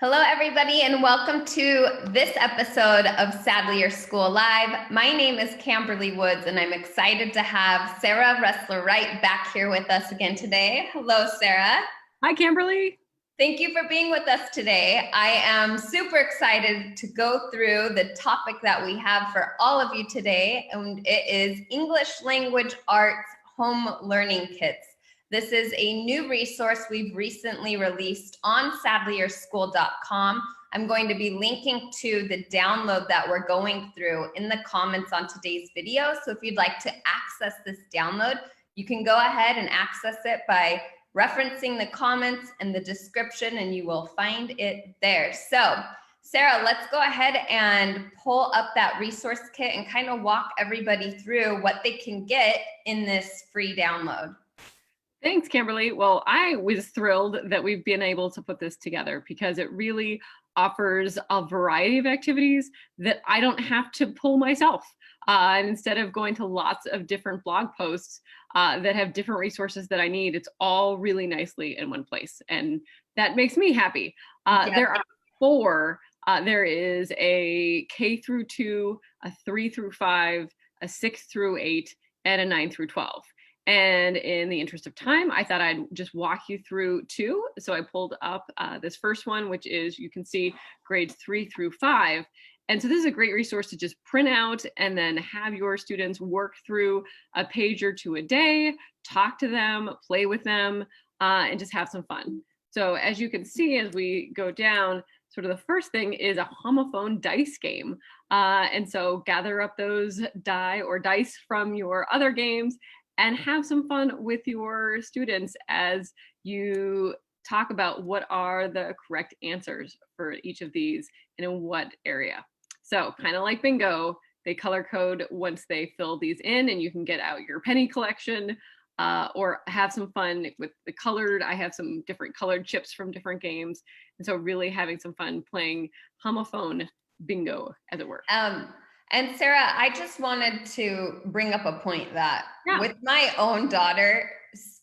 Hello, everybody, and welcome to this episode of Sadlier School Live. My name is Camberly Woods, and I'm excited to have Sarah Ressler-Wright back here with us again today. Hello, Sarah. Hi, Camberly. Thank you for being with us today. I am super excited to go through the topic that we have for all of you today, and it is English Language Arts Home Learning Kits. This is a new resource we've recently released on sadlierschool.com. I'm going to be linking to the download that we're going through in the comments on today's video. So if you'd like to access this download, you can go ahead and access it by referencing the comments and the description, and you will find it there. So Sarah, let's go ahead and pull up that resource kit and kind of walk everybody through what they can get in this free download. Thanks, Camberly. Well, I was thrilled that we've been able to put this together because it really offers a variety of activities that I don't have to pull myself. And instead of going to lots of different blog posts that have different resources that I need, it's all really nicely in one place. And that makes me happy. There are four. There is a K through 2, a 3 through 5, a 6 through 8, and a 9 through 12. And in the interest of time, I thought I'd just walk you through 2. So I pulled up this first one, which is, you can see, grades 3 through 5. And so this is a great resource to just print out and then have your students work through a page or two a day, talk to them, play with them, and just have some fun. So as you can see, as we go down, sort of the first thing is a homophone dice game. And so gather up those die or dice from your other games and have some fun with your students as you talk about what are the correct answers for each of these and in what area. So kind of like bingo, they color code once they fill these in, and you can get out your penny collection or have some fun with the colored. I have some different colored chips from different games. And so really having some fun playing homophone bingo, as it were. And Sarah, I just wanted to bring up a point that with my own daughter,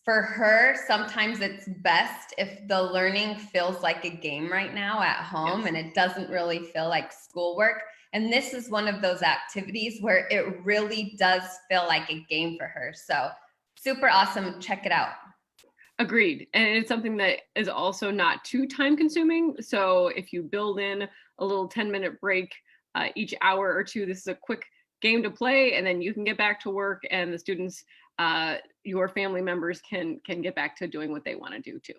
for her, sometimes it's best if the learning feels like a game right now at home and it doesn't really feel like schoolwork. And this is one of those activities where it really does feel like a game for her. So super awesome. Check it out. Agreed. And it's something that is also not too time consuming. So if you build in a little 10-minute break each hour or two, this is a quick game to play, and then you can get back to work, and the students, your family members can get back to doing what they want to do too.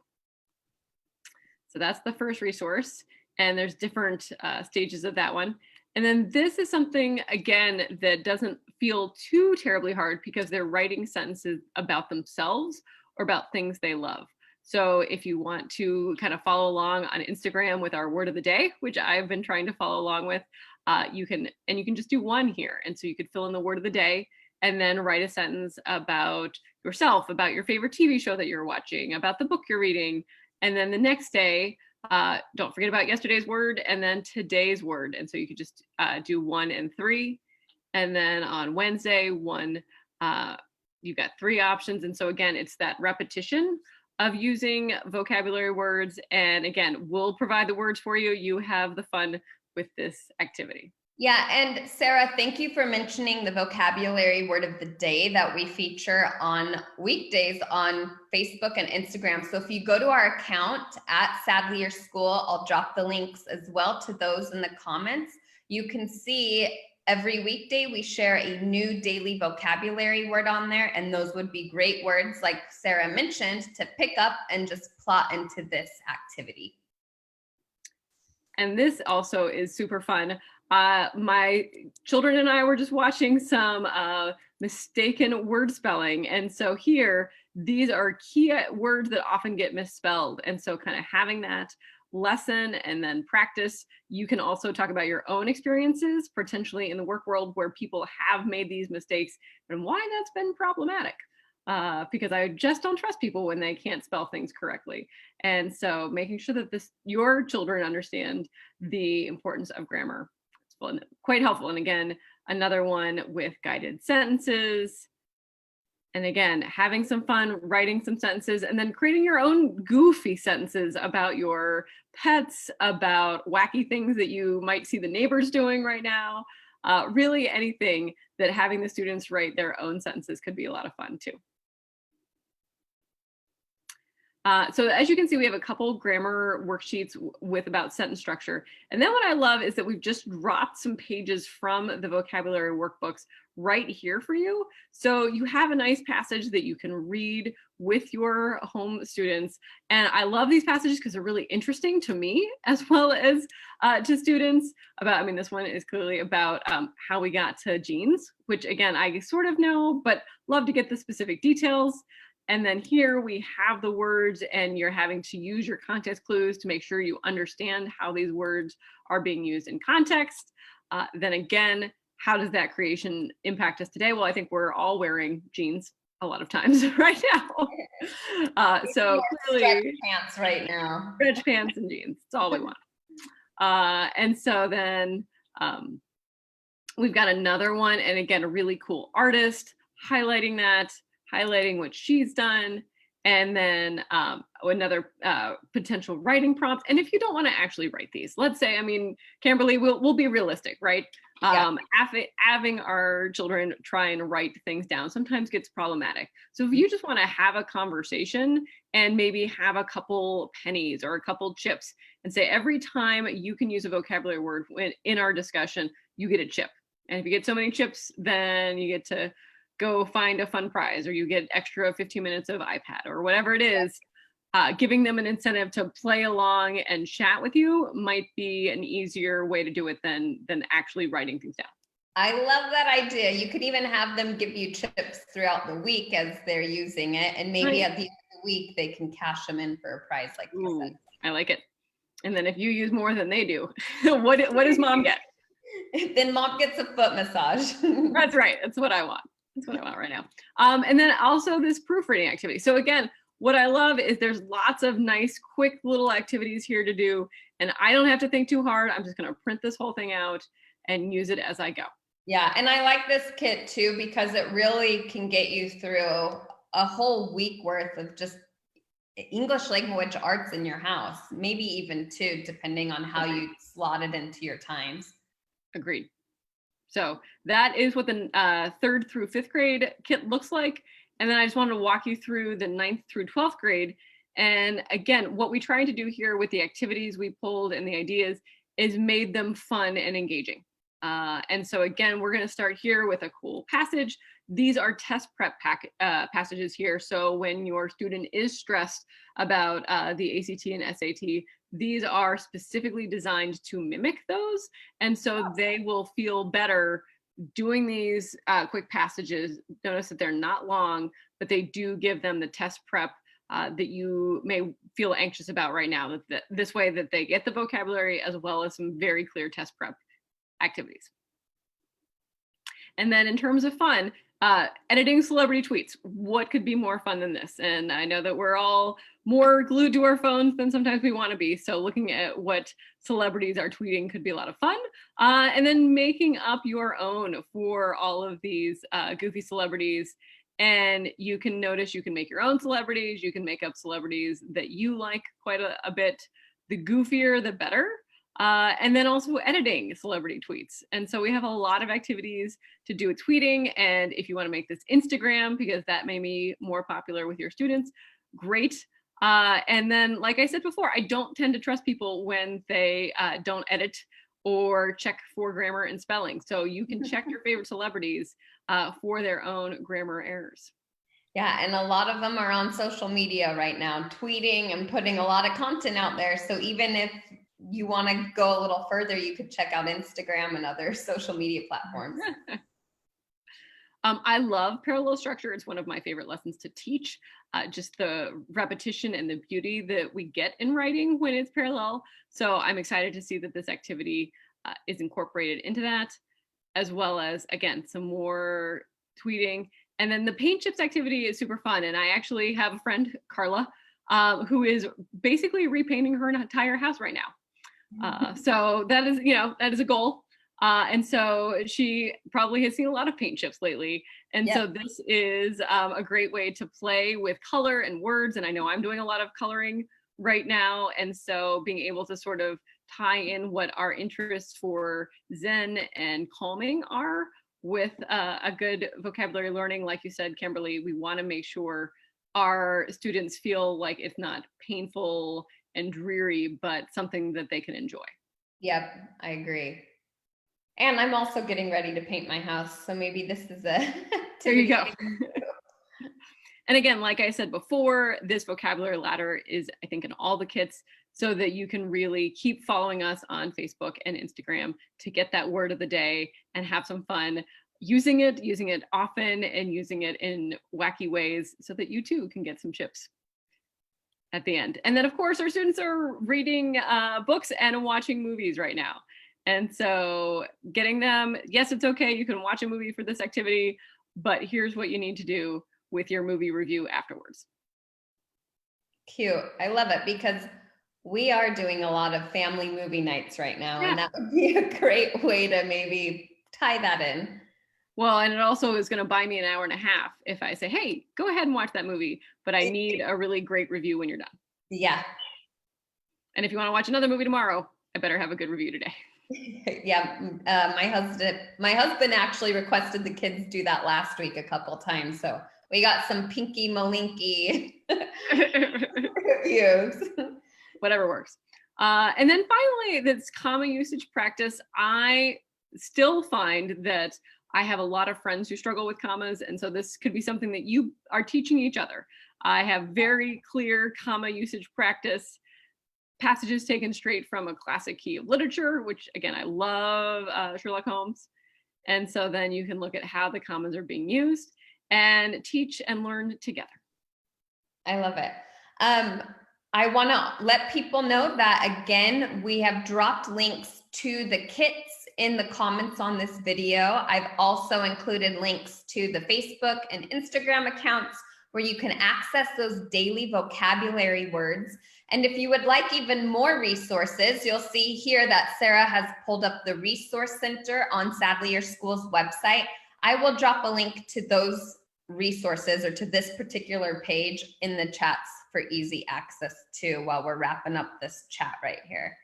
So that's the first resource, and there's different stages of that one. And then this is something, again, that doesn't feel too terribly hard because they're writing sentences about themselves or about things they love. So if you want to kind of follow along on Instagram with our word of the day, which I've been trying to follow along with, you can just do one here. And so you could fill in the word of the day and then write a sentence about yourself, about your favorite TV show that you're watching, about the book you're reading. And then the next day, don't forget about yesterday's word and then today's word. And so you could just do 1 and 3. And then on Wednesday, you've got 3 options. And so again, it's that repetition of using vocabulary words. And again, we'll provide the words for you. You have the fun with this activity. Yeah, and Sarah, thank you for mentioning the vocabulary word of the day that we feature on weekdays on Facebook and Instagram. So if you go to our account at Sadlier School, I'll drop the links as well to those in the comments. You can see every weekday we share a new daily vocabulary word on there, and those would be great words, like Sarah mentioned, to pick up and just plot into this activity. And this also is super fun. My children and I were just watching some mistaken word spelling. And so here, these are key words that often get misspelled. And so kind of having that lesson and then practice, you can also talk about your own experiences, potentially in the work world where people have made these mistakes and why that's been problematic. Because I just don't trust people when they can't spell things correctly. And so making sure that your children understand the importance of grammar is quite helpful. And again, another one with guided sentences And again, having some fun, writing some sentences, and then creating your own goofy sentences about your pets, about wacky things that you might see the neighbors doing right now. Really anything that having the students write their own sentences could be a lot of fun too. So as you can see, we have a couple grammar worksheets with about sentence structure. And then what I love is that we've just dropped some pages from the vocabulary workbooks right here for you. So you have a nice passage that you can read with your home students. And I love these passages because they're really interesting to me as well as to students about, I mean, this one is clearly about how we got to jeans, which again, I sort of know, but love to get the specific details. And then here we have the words, and you're having to use your context clues to make sure you understand how these words are being used in context. Then again, how does that creation impact us today? Well, I think we're all wearing jeans a lot of times right now. So clearly, stretch pants right now. Stretch pants and jeans, it's all we want. And so then we've got another one, and again, a really cool artist highlighting that, highlighting what she's done, and then another potential writing prompt. And if you don't want to actually write these, let's say, I mean, Kimberly, we'll be realistic, right? Yeah. Having our children try and write things down sometimes gets problematic. So if you just want to have a conversation and maybe have a couple pennies or a couple chips and say every time you can use a vocabulary word in our discussion, you get a chip. And if you get so many chips, then you get to go find a fun prize, or you get extra 15 minutes of iPad or whatever it is. Giving them an incentive to play along and chat with you might be an easier way to do it than actually writing things down. I love that idea. You could even have them give you chips throughout the week as they're using it. And maybe at the end of the week, they can cash them in for a prize, like you said. I like it. And then if you use more than they do, what does mom get? Then mom gets a foot massage. That's right. That's what I want. That's what I want right now. And then also this proofreading activity. So again, what I love is there's lots of nice, quick little activities here to do. And I don't have to think too hard. I'm just going to print this whole thing out and use it as I go. Yeah. And I like this kit too, because it really can get you through a whole week worth of just English language arts in your house, maybe even two, depending on how you slot it into your times. Agreed. So that is what the 3rd through 5th grade kit looks like. And then I just wanted to walk you through the 9th through 12th grade. And again, what we tried to do here with the activities we pulled and the ideas is made them fun and engaging. And so again, we're going to start here with a cool passage. These are test prep passages here. So when your student is stressed about the ACT and SAT, these are specifically designed to mimic those. And so they will feel better doing these quick passages. Notice that they're not long, but they do give them the test prep that you may feel anxious about right now. This way that they get the vocabulary as well as some very clear test prep activities. And then in terms of fun, editing celebrity tweets. What could be more fun than this? And I know that we're all more glued to our phones than sometimes we want to be. So looking at what celebrities are tweeting could be a lot of fun. And then making up your own for all of these goofy celebrities. And you can notice you can make your own celebrities. You can make up celebrities that you like quite a bit. The goofier, the better. And then also editing celebrity tweets. And so we have a lot of activities to do with tweeting. And if you want to make this Instagram, because that may be more popular with your students, great. And then, like I said before, I don't tend to trust people when they don't edit or check for grammar and spelling. So you can check your favorite celebrities for their own grammar errors. Yeah, and a lot of them are on social media right now, tweeting and putting a lot of content out there. So even if you want to go a little further, you could check out Instagram and other social media platforms. I love parallel structure. It's one of my favorite lessons to teach. Just the repetition and the beauty that we get in writing when it's parallel. So I'm excited to see that this activity is incorporated into that, as well as, again, some more tweeting. And then the paint chips activity is super fun. And I actually have a friend, Carla, who is basically repainting her entire house right now. So that is a goal. And so she probably has seen a lot of paint chips lately. And Yep. so this is a great way to play with color and words. And I know I'm doing a lot of coloring right now. And so being able to sort of tie in what our interests for Zen and calming are with a good vocabulary learning. Like you said, Kimberly, we want to make sure our students feel like it's not painful and dreary, but something that they can enjoy. Yep, I agree. And I'm also getting ready to paint my house, so maybe this is a There you go. And again, like I said before, this vocabulary ladder is, I think, in all the kits so that you can really keep following us on Facebook and Instagram to get that word of the day and have some fun using it often, and using it in wacky ways so that you too can get some chips at the end. And then, of course, our students are reading books and watching movies right now. And so getting them, yes, it's okay. You can watch a movie for this activity, but here's what you need to do with your movie review afterwards. Cute. I love it, because we are doing a lot of family movie nights right now, Yeah. and that would be a great way to maybe tie that in. Well, and it also is going to buy me an hour and a half if I say, hey, go ahead and watch that movie, but I need a really great review when you're done. Yeah. And if you want to watch another movie tomorrow, I better have a good review today. Yeah, my husband actually requested the kids do that last week a couple times, so we got some Pinky Malinky reviews. Whatever works. And then finally, this common usage practice. I still find that I have a lot of friends who struggle with commas, and so this could be something that you are teaching each other. I have very clear comma usage practice passages taken straight from a classic key of literature, which again, I love Sherlock Holmes. And so then you can look at how the commas are being used and teach and learn together. I love it. I want to let people know that, again, we have dropped links to the kits in the comments on this video. I've also included links to the Facebook and Instagram accounts where you can access those daily vocabulary words. And if you would like even more resources, you'll see here that Sarah has pulled up the Resource Center on Sadlier School's website. I will drop a link to those resources, or to this particular page, in the chats for easy access too, while we're wrapping up this chat right here.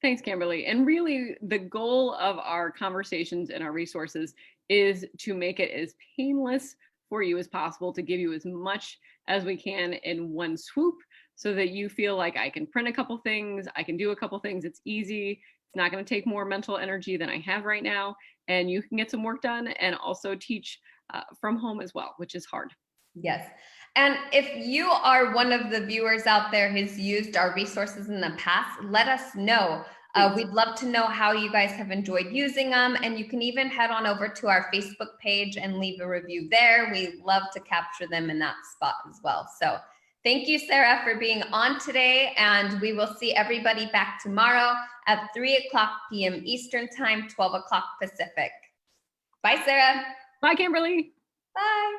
Thanks, Kimberly. And really, the goal of our conversations and our resources is to make it as painless for you as possible, to give you as much as we can in one swoop, so that you feel like I can print a couple things, I can do a couple things, it's easy, it's not going to take more mental energy than I have right now, and you can get some work done and also teach from home as well, which is hard. Yes. And if you are one of the viewers out there who's used our resources in the past, let us know. We'd love to know how you guys have enjoyed using them. And you can even head on over to our Facebook page and leave a review there. We love to capture them in that spot as well. So thank you, Sarah, for being on today. And we will see everybody back tomorrow at 3:00 p.m. Eastern Time, 12 o'clock Pacific. Bye, Sarah. Bye, Kimberly. Bye.